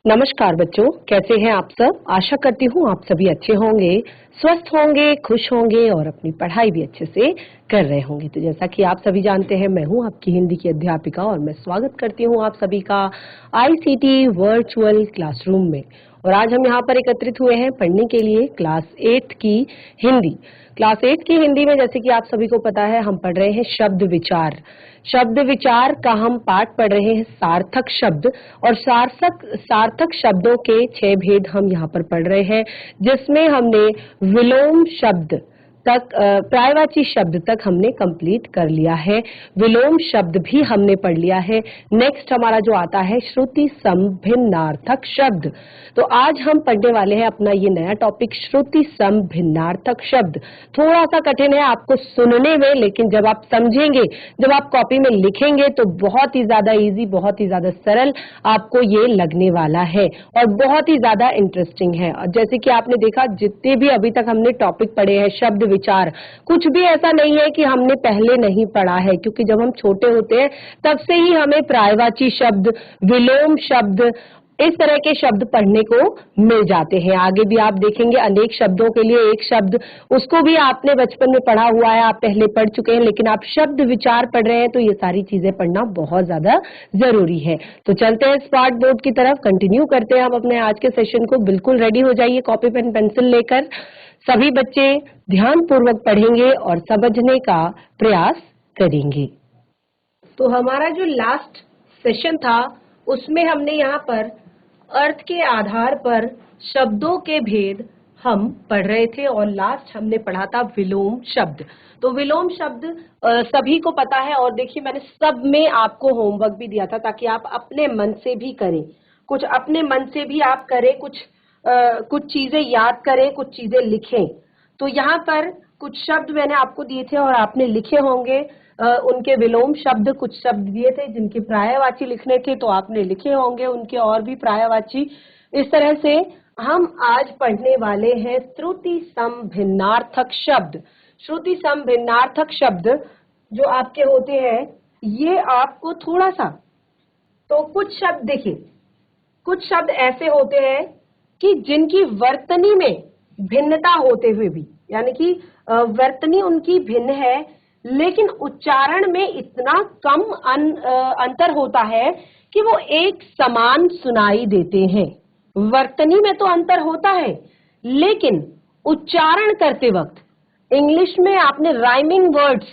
नमस्कार बच्चों, कैसे हैं आप सब। आशा करती हूँ आप सभी अच्छे होंगे, स्वस्थ होंगे, खुश होंगे और अपनी पढ़ाई भी अच्छे से कर रहे होंगे। तो जैसा कि आप सभी जानते हैं, मैं हूँ आपकी हिंदी की अध्यापिका और मैं स्वागत करती हूँ आप सभी का आईसीटी वर्चुअल क्लासरूम में। और आज हम यहाँ पर एकत्रित हुए हैं पढ़ने के लिए क्लास 8 की हिंदी। क्लास 8 की हिंदी में जैसे कि आप सभी को पता है, हम पढ़ रहे हैं शब्द विचार। शब्द विचार का हम पाठ पढ़ रहे हैं सार्थक शब्द, और सार्थक शब्दों के 6 भेद हम यहाँ पर पढ़ रहे हैं, जिसमें हमने विलोम शब्द तक पर्यायवाची शब्द तक हमने कंप्लीट कर लिया है। विलोम शब्द भी हमने पढ़ लिया है। नेक्स्ट हमारा जो आता है श्रुति सम भिन्नार्थक शब्द। तो आज हम पढ़ने वाले हैं अपना ये नया टॉपिक श्रुति सम भिन्नार्थक शब्द। थोड़ा सा कठिन है आपको सुनने में, लेकिन जब आप समझेंगे, जब आप कॉपी में लिखेंगे तो बहुत ही ज्यादा इजी, बहुत ही ज्यादा सरल आपको ये लगने वाला है और बहुत ही ज्यादा इंटरेस्टिंग है। और जैसे कि आपने देखा, जितने भी अभी तक हमने टॉपिक पढ़े हैं शब्द विचार, कुछ भी ऐसा नहीं है कि हमने पहले नहीं पढ़ा है, क्योंकि जब हम छोटे होते हैं तब से ही हमें पर्यायवाची शब्द, विलोम शब्द, इस तरह के शब्द पढ़ने को मिल जाते हैं। आगे भी आप देखेंगे अनेक शब्दों के लिए एक शब्द, उसको भी आपने बचपन में पढ़ा हुआ है, आप पहले पढ़ चुके हैं, लेकिन आप शब्द विचार पढ़ रहे हैं तो ये सारी चीजें पढ़ना बहुत ज्यादा जरूरी है। तो चलते हैं स्मार्ट बोर्ड की तरफ, कंटिन्यू करते हैं हम अपने आज के सेशन को। बिल्कुल रेडी हो जाइए कॉपी पेन पेंसिल लेकर। सभी बच्चे ध्यान पूर्वक पढ़ेंगे और समझने का प्रयास करेंगे। तो हमारा जो लास्ट सेशन था उसमें हमने यहाँ पर अर्थ के आधार पर शब्दों के भेद हम पढ़ रहे थे, और लास्ट हमने पढ़ा था विलोम शब्द। तो विलोम शब्द सभी को पता है, और देखिए मैंने सब में आपको होमवर्क भी दिया था ताकि आप अपने मन से भी करें, कुछ अपने मन से भी आप करें, कुछ चीजें याद करें, कुछ चीजें लिखें। तो यहाँ पर कुछ शब्द मैंने आपको दिए थे और आपने लिखे होंगे उनके विलोम शब्द। कुछ शब्द दिए थे जिनके पर्यायवाची लिखने थे, तो आपने लिखे होंगे उनके और भी पर्यायवाची। इस तरह से हम आज पढ़ने वाले हैं श्रुति सम भिन्नार्थक शब्द। श्रुति सम भिन्नार्थक शब्द जो आपके होते हैं, ये आपको थोड़ा सा, तो कुछ शब्द देखिए, कुछ शब्द ऐसे होते हैं कि जिनकी वर्तनी में भिन्नता होते हुए भी, यानी कि वर्तनी उनकी भिन्न है, लेकिन उच्चारण में इतना कम अंतर होता है कि वो एक समान सुनाई देते हैं। वर्तनी में तो अंतर होता है, लेकिन उच्चारण करते वक्त इंग्लिश में आपने राइमिंग वर्ड्स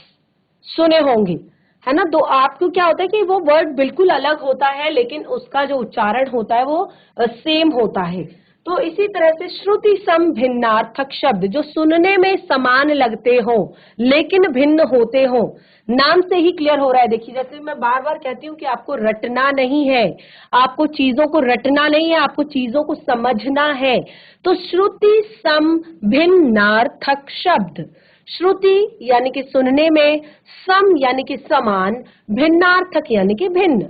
सुने होंगे, है ना। तो आपको क्या होता है कि वो वर्ड बिल्कुल अलग होता है, लेकिन उसका जो उच्चारण होता है वो सेम होता है। तो इसी तरह से श्रुति सम भिन्नार्थक शब्द जो सुनने में समान लगते हो लेकिन भिन्न होते हो, नाम से ही क्लियर हो रहा है। देखिए, जैसे मैं बार बार कहती हूँ कि आपको रटना नहीं है, आपको चीजों को रटना नहीं है, आपको चीजों को समझना है। तो श्रुति सम भिन्नार्थक शब्द, श्रुति यानी कि सुनने में, सम यानी कि समान, भिन्नार्थक यानी कि भिन्न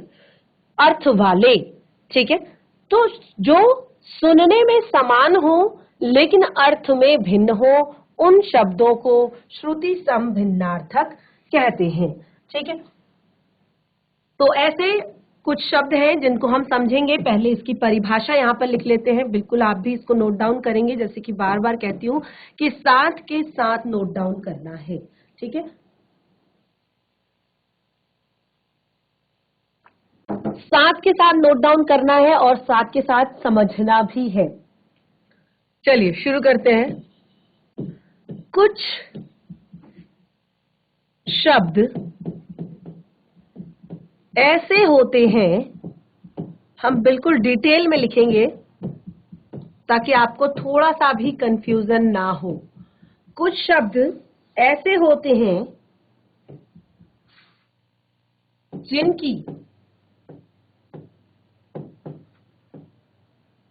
अर्थ वाले। ठीक है, तो जो सुनने में समान हो लेकिन अर्थ में भिन्न हो, उन शब्दों को श्रुति सम भिन्नार्थक कहते हैं। ठीक है, तो ऐसे कुछ शब्द हैं जिनको हम समझेंगे। पहले इसकी परिभाषा यहाँ पर लिख लेते हैं, बिल्कुल आप भी इसको नोट डाउन करेंगे, जैसे कि बार बार कहती हूँ कि साथ के साथ नोट डाउन करना है। ठीक है, साथ के साथ नोट डाउन करना है और साथ के साथ समझना भी है। चलिए शुरू करते हैं। कुछ शब्द ऐसे होते हैं, हम बिल्कुल डिटेल में लिखेंगे ताकि आपको थोड़ा सा भी कंफ्यूजन ना हो। कुछ शब्द ऐसे होते हैं जिनकी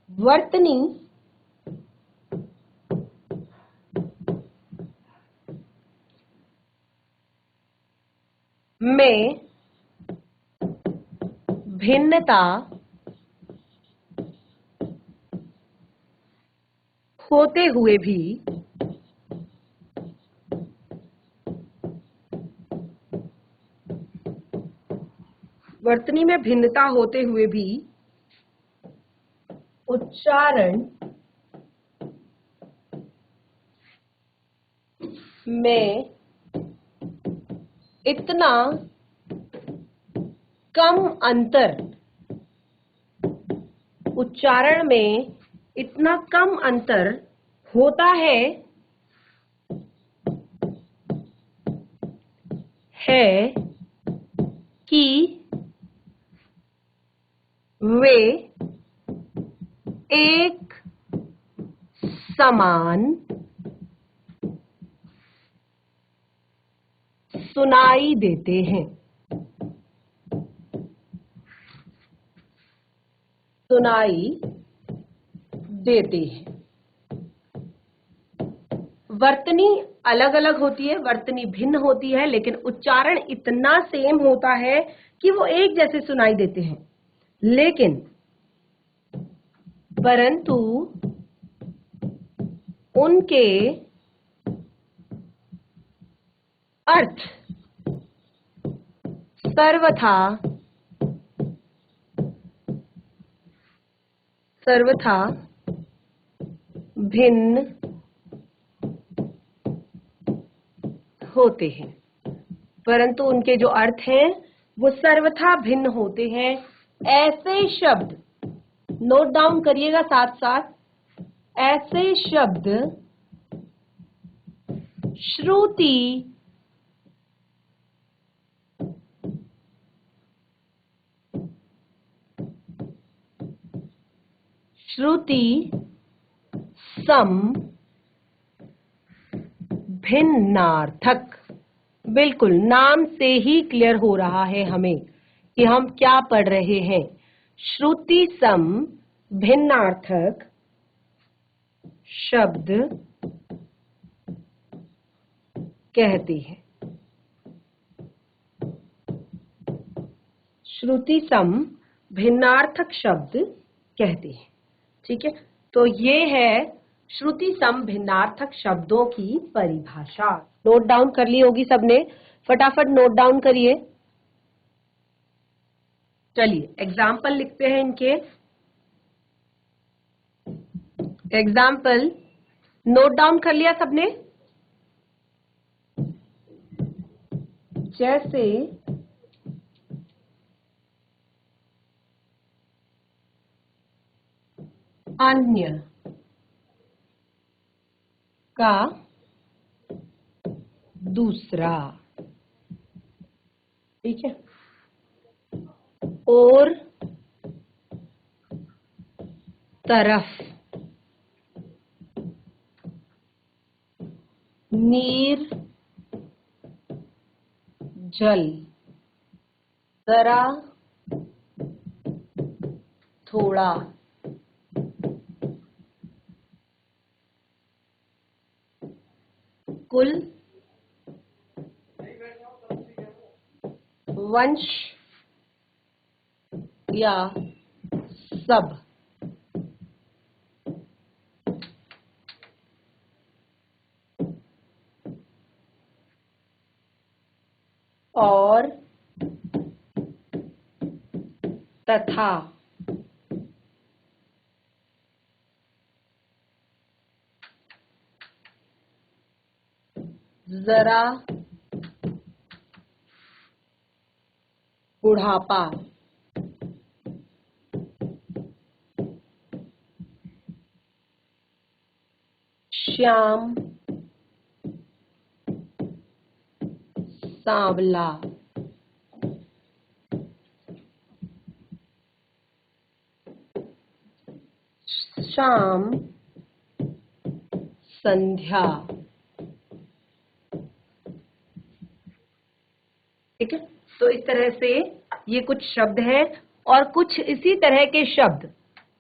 वर्तनी में भिन्नता होते हुए भी वर्तनी में भिन्नता होते हुए भी उच्चारण में इतना कम अंतर, उच्चारण में इतना कम अंतर होता है कि वे एक समान सुनाई देते हैं। सुनाई देते हैं। वर्तनी अलग अलग होती है, वर्तनी भिन्न होती है, लेकिन उच्चारण इतना सेम होता है कि वो एक जैसे सुनाई देते हैं। लेकिन परंतु उनके अर्थ सर्वथा भिन्न होते हैं। परंतु उनके जो अर्थ हैं वो सर्वथा भिन्न होते हैं। ऐसे शब्द नोट डाउन करिएगा साथ साथ, ऐसे शब्द श्रुति सम भिन्नार्थक। बिल्कुल नाम से ही क्लियर हो रहा है हमें कि हम क्या पढ़ रहे हैं। श्रुति सम भिन्नार्थक शब्द कहते हैं। श्रुति सम भिन्नार्थक शब्द कहते हैं। ठीक है, तो ये है श्रुति सम भिन्नार्थक शब्दों की परिभाषा। नोट डाउन कर ली होगी सबने, फटाफट नोट डाउन करिए। चलिए एग्जाम्पल लिखते हैं इनके। एग्जाम्पल नोट डाउन कर लिया सबने? जैसे अन्य का दूसरा, ठीक है, और तरफ, नीर जल, जरा, थोड़ा, कुल, वंश या सब। और तथा, जरा, बुढ़ापा, श्याम, सांवला, शाम, संध्या। ठीक है, तो इस तरह से ये कुछ शब्द हैं और कुछ इसी तरह के शब्द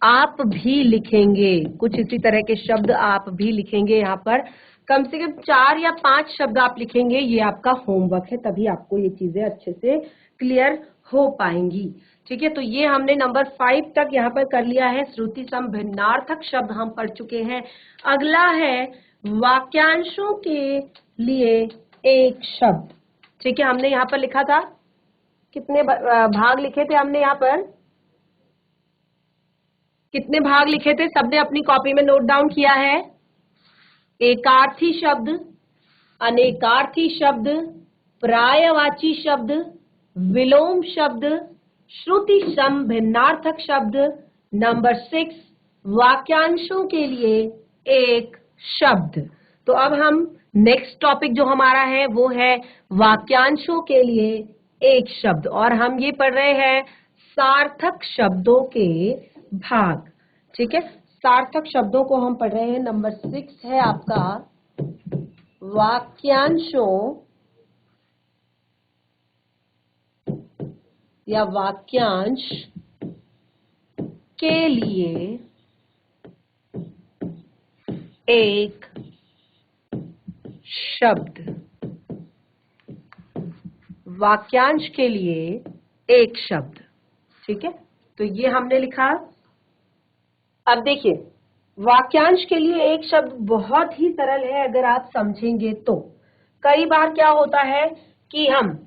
आप भी लिखेंगे। कुछ इसी तरह के शब्द आप भी लिखेंगे। यहाँ पर कम से कम 4 या 5 शब्द आप लिखेंगे। ये आपका होमवर्क है, तभी आपको ये चीजें अच्छे से क्लियर हो पाएंगी। ठीक है, तो ये हमने नंबर 5 तक यहाँ पर कर लिया है। श्रुति सम भिन्नार्थक शब्द हम पढ़ चुके हैं। अगला है वाक्यांशों के लिए एक शब्द। ठीक है, हमने यहाँ पर लिखा था, कितने भाग लिखे थे हमने यहाँ पर? कितने भाग लिखे थे? सबने अपनी कॉपी में नोट डाउन किया है? एकार्थी शब्द, अनेकार्थी शब्द, पर्यायवाची शब्द, विलोम शब्द, श्रुति सम भिन्नार्थक शब्द। नंबर 6, वाक्यांशों के लिए एक शब्द। तो अब हम नेक्स्ट टॉपिक जो हमारा है वो है वाक्यांशों के लिए एक शब्द, और हम ये पढ़ रहे हैं सार्थक शब्दों के भाग। ठीक है, सार्थक शब्दों को हम पढ़ रहे हैं। नंबर 6 है आपका वाक्यांशों या वाक्यांश के लिए एक शब्द। वाक्यांश के लिए एक शब्द। ठीक है, तो ये हमने लिखा। अब देखिए, वाक्यांश के लिए एक शब्द बहुत ही सरल है अगर आप समझेंगे तो। कई बार क्या होता है कि हम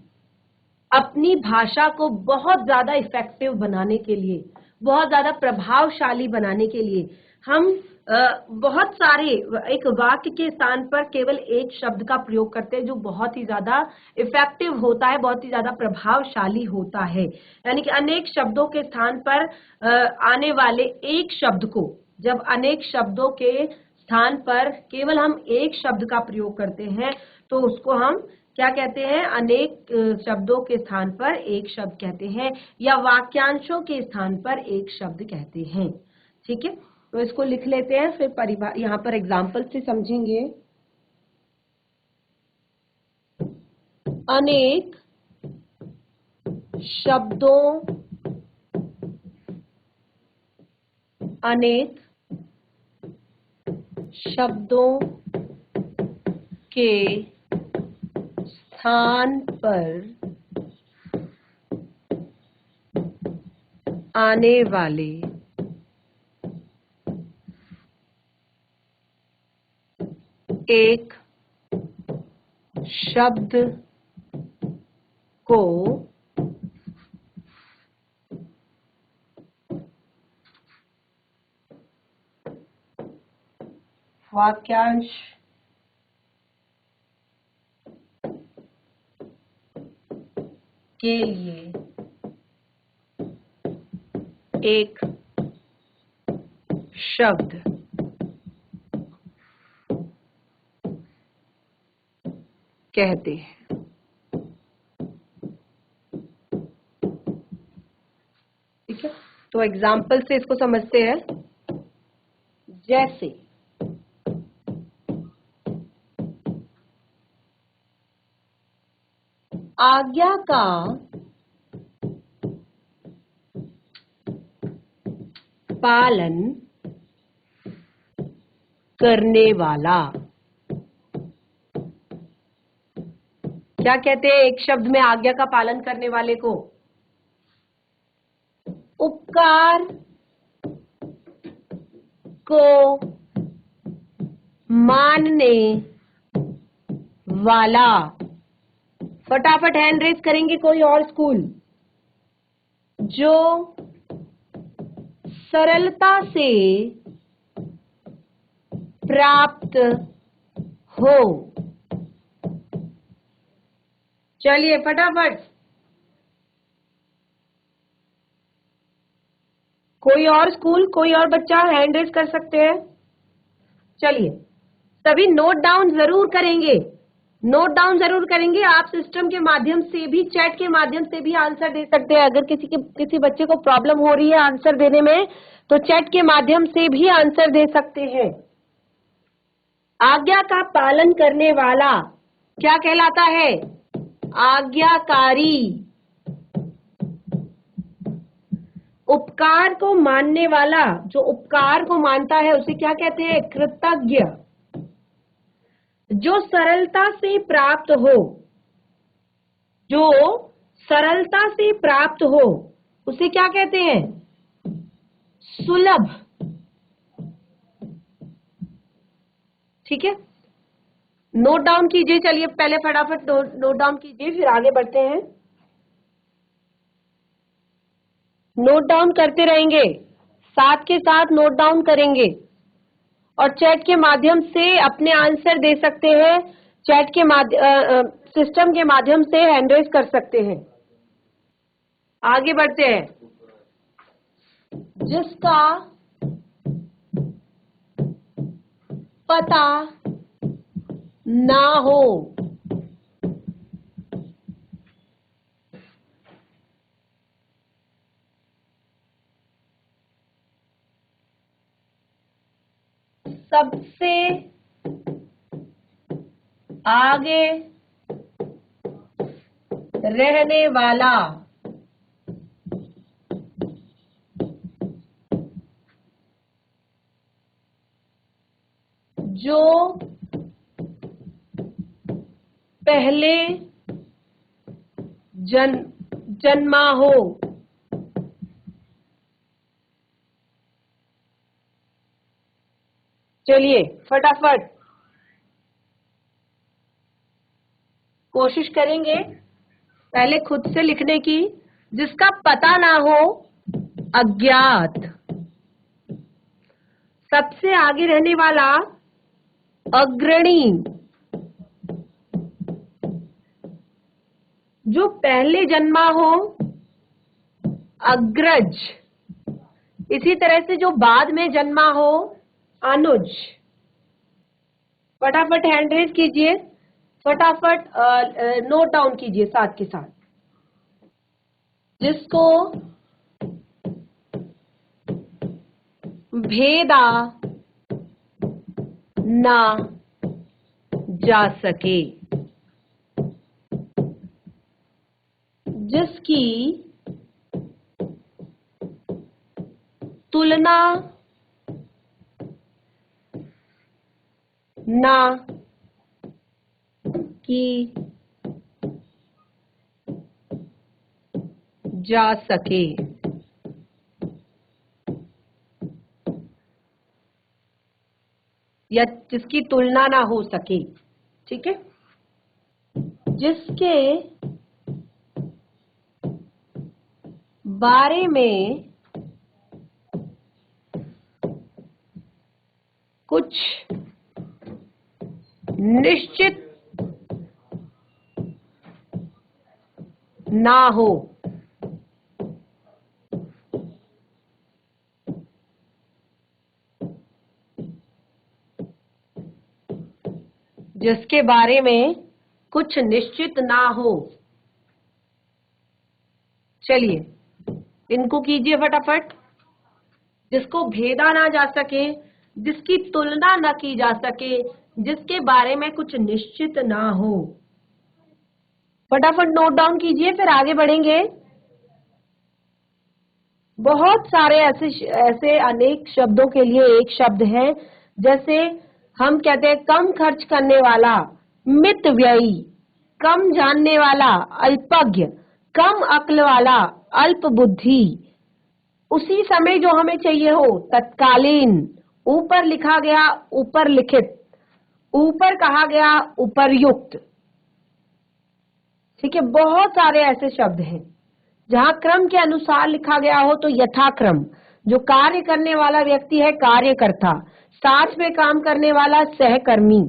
अपनी भाषा को बहुत ज्यादा इफेक्टिव बनाने के लिए, बहुत ज्यादा प्रभावशाली बनाने के लिए हम बहुत सारे एक वाक्य के स्थान पर केवल एक शब्द का प्रयोग करते हैं जो बहुत ही ज्यादा इफेक्टिव होता है, बहुत ही ज्यादा प्रभावशाली होता है। यानी कि अनेक शब्दों के स्थान पर आने वाले एक शब्द को, जब अनेक शब्दों के स्थान पर केवल हम एक शब्द का प्रयोग करते हैं तो उसको हम क्या कहते हैं? अनेक शब्दों के स्थान पर एक शब्द कहते हैं, या वाक्यांशों के स्थान पर एक शब्द कहते हैं। ठीक है, तो इसको लिख लेते हैं, फिर यहाँ पर एग्जाम्पल से समझेंगे। अनेक शब्दों, अनेक शब्दों के स्थान पर आने वाले एक शब्द को वाक्यांश के लिए एक शब्द कहते हैं। ठीक है, तो एग्जाम्पल से इसको समझते हैं। जैसे आज्ञा का पालन करने वाला। क्या कहते हैं एक शब्द में आज्ञा का पालन करने वाले को? उपकार को मानने वाला। फटाफट हैंड रेज करेंगे कोई और स्कूल। जो सरलता से प्राप्त हो। चलिए फटाफट, कोई और स्कूल, कोई और बच्चा हैंड रेज कर सकते हैं। चलिए, सभी नोट डाउन जरूर करेंगे, नोट डाउन जरूर करेंगे। आप सिस्टम के माध्यम से भी, चैट के माध्यम से भी आंसर दे सकते हैं। अगर किसी बच्चे को प्रॉब्लम हो रही है आंसर देने में तो चैट के माध्यम से भी आंसर दे सकते हैं। आज्ञा का पालन करने वाला क्या कहलाता है? आज्ञाकारी। उपकार को मानने वाला, जो उपकार को मानता है उसे क्या कहते हैं? कृतज्ञ। जो सरलता से प्राप्त हो, जो सरलता से प्राप्त हो उसे क्या कहते हैं? सुलभ। ठीक है, नोट डाउन कीजिए। चलिए पहले फटाफट नोट डाउन कीजिए, फिर आगे बढ़ते हैं। नोट डाउन करते रहेंगे, साथ के साथ नोट डाउन करेंगे और चैट के माध्यम से अपने आंसर दे सकते हैं। चैट के माध्यम सिस्टम के माध्यम से हैंड रेज कर सकते हैं। आगे बढ़ते हैं। जिसका पता ना हो, सबसे आगे रहने वाला जो पहले जन्मा हो। चलिए फटाफट कोशिश करेंगे पहले खुद से लिखने की। जिसका पता ना हो, अज्ञात। सबसे आगे रहने वाला, अग्रणी। जो पहले जन्मा हो, अग्रज। इसी तरह से जो बाद में जन्मा हो, अनुज। फटाफट हैंड रेज कीजिए, फटाफट नोट डाउन कीजिए साथ के साथ। जिसको भेदा ना जा सके, जिसकी तुलना ना की जा सके। या जिसकी तुलना ना हो सके। ठीक है। जिसके बारे में कुछ निश्चित ना हो। जिसके बारे में कुछ निश्चित ना हो। चलिए इनको कीजिए फटाफट। जिसको भेदा ना जा सके, जिसकी तुलना न की जा सके, जिसके बारे में कुछ निश्चित ना हो। फटाफट नोट डाउन कीजिए, फिर आगे बढ़ेंगे। बहुत सारे ऐसे अनेक शब्दों के लिए एक शब्द है। जैसे हम कहते हैं कम खर्च करने वाला, मितव्ययी। कम जानने वाला, अल्पज्ञ। कम अक्ल वाला, अल्प बुद्धि। उसी समय जो हमें चाहिए हो, तत्कालीन। ऊपर लिखा गया, ऊपर लिखित। ऊपर कहा गया, उपर्युक्त। ठीक है। बहुत सारे ऐसे शब्द हैं जहां क्रम के अनुसार लिखा गया हो तो यथाक्रम। जो कार्य करने वाला व्यक्ति है, कार्यकर्ता। साथ में काम करने वाला, सहकर्मी।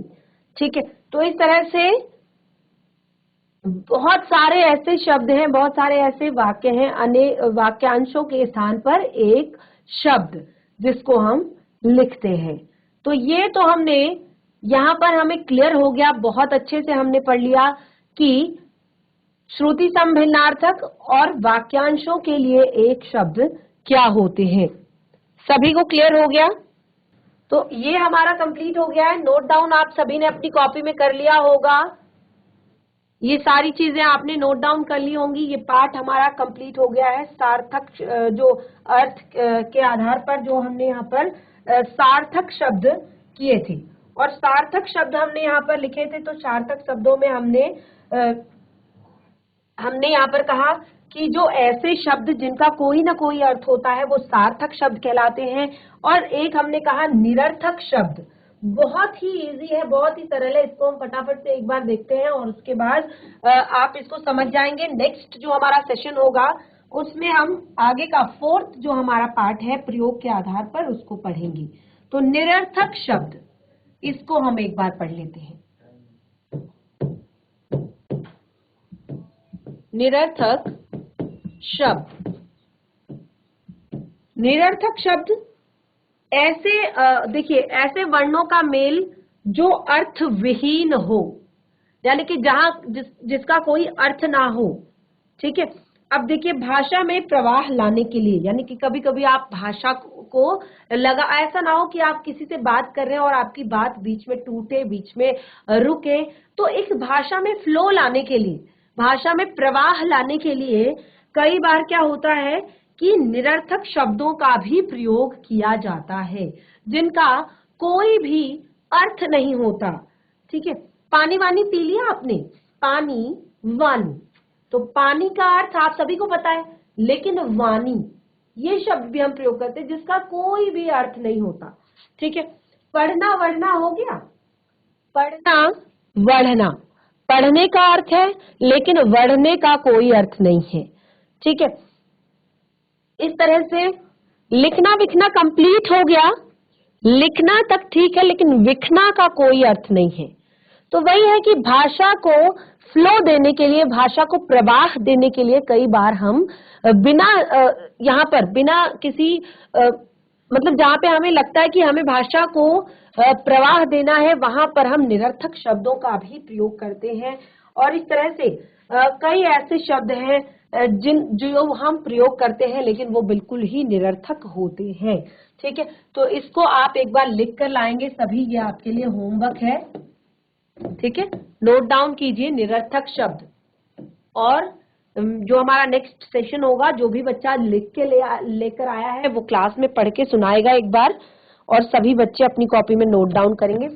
ठीक है। तो इस तरह से बहुत सारे ऐसे शब्द हैं, बहुत सारे ऐसे वाक्य हैं, अनेक वाक्यांशों के स्थान पर एक शब्द जिसको हम लिखते हैं। तो ये तो हमने यहाँ पर हमें क्लियर हो गया, बहुत अच्छे से हमने पढ़ लिया कि श्रुति समभिन्नार्थक और वाक्यांशों के लिए एक शब्द क्या होते हैं। सभी को क्लियर हो गया? तो ये हमारा कंप्लीट हो गया है। नोट डाउन आप सभी ने अपनी कॉपी में कर लिया होगा। ये सारी चीजें आपने नोट डाउन कर ली होंगी। ये पार्ट हमारा कंप्लीट हो गया है। सार्थक जो अर्थ के आधार पर जो हमने यहाँ पर सार्थक शब्द किए थे और सार्थक शब्द हमने यहाँ पर लिखे थे। तो सार्थक शब्दों में हमने यहाँ पर कहा कि जो ऐसे शब्द जिनका कोई ना कोई अर्थ होता है वो सार्थक शब्द कहलाते हैं। और एक हमने कहा निरर्थक शब्द। बहुत ही इजी है, बहुत ही सरल है। इसको हम फटाफट से एक बार देखते हैं और उसके बाद आप इसको समझ जाएंगे। नेक्स्ट जो हमारा सेशन होगा उसमें हम आगे का फोर्थ जो हमारा पार्ट है प्रयोग के आधार पर उसको पढ़ेंगे। तो निरर्थक शब्द, इसको हम एक बार पढ़ लेते हैं। निरर्थक शब्द, निरर्थक शब्द ऐसे देखिए ऐसे वर्णों का मेल जो अर्थ विहीन हो, यानी कि जहां जिसका कोई अर्थ ना हो। ठीक है, अब देखिए भाषा में प्रवाह लाने के लिए, यानी कि कभी कभी आप भाषा को लगा, ऐसा ना हो कि आप किसी से बात कर रहे हैं और आपकी बात बीच में टूटे, बीच में रुके, तो एक भाषा में फ्लो लाने के लिए, भाषा में प्रवाह लाने के लिए कई बार क्या होता है कि निरर्थक शब्दों का भी प्रयोग किया जाता है जिनका कोई भी अर्थ नहीं होता। ठीक है, पानी वानी पी लिया आपने, पानी वानी, तो पानी का अर्थ आप सभी को पता है, लेकिन वाणी ये शब्द भी हम प्रयोग करते हैं जिसका कोई भी अर्थ नहीं होता। ठीक है, पढ़ना वढ़ना हो गया, पढ़ना वढ़ना, पढ़ने का अर्थ है लेकिन वढ़ने का कोई अर्थ नहीं है। ठीक है, इस तरह से लिखना विखना कंप्लीट हो गया, लिखना तक ठीक है लेकिन विखना का कोई अर्थ नहीं है। तो वही है कि भाषा को फ्लो देने के लिए, भाषा को प्रवाह देने के लिए कई बार हम बिना यहाँ पर बिना किसी मतलब जहाँ पे हमें लगता है कि हमें भाषा को प्रवाह देना है, वहां पर हम निरर्थक शब्दों का भी प्रयोग करते हैं। और इस तरह से कई ऐसे शब्द हैं जो हम प्रयोग करते हैं लेकिन वो बिल्कुल ही निरर्थक होते हैं। ठीक है, तो इसको आप एक बार लिख कर लाएंगे सभी, ये आपके लिए होमवर्क है। ठीक है, नोट डाउन कीजिए निरर्थक शब्द, और जो हमारा नेक्स्ट सेशन होगा, जो भी बच्चा लिख के लेकर आया है वो क्लास में पढ़ के सुनाएगा एक बार, और सभी बच्चे अपनी कॉपी में नोट डाउन करेंगे।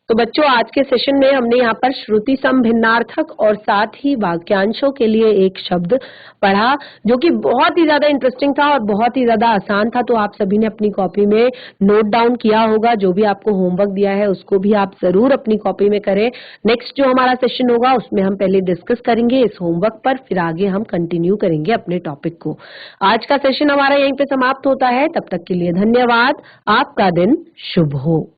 तो बच्चों आज के सेशन में हमने यहाँ पर श्रुति सम भिन्नार्थक और साथ ही वाक्यांशों के लिए एक शब्द पढ़ा जो कि बहुत ही ज्यादा इंटरेस्टिंग था और बहुत ही ज्यादा आसान था। तो आप सभी ने अपनी कॉपी में नोट डाउन किया होगा, जो भी आपको होमवर्क दिया है उसको भी आप जरूर अपनी कॉपी में करें। नेक्स्ट जो हमारा सेशन होगा उसमें हम पहले डिस्कस करेंगे इस होमवर्क पर, फिर आगे हम कंटिन्यू करेंगे अपने टॉपिक को। आज का सेशन हमारा यहीं पे समाप्त होता है, तब तक के लिए धन्यवाद। आपका दिन शुभ हो।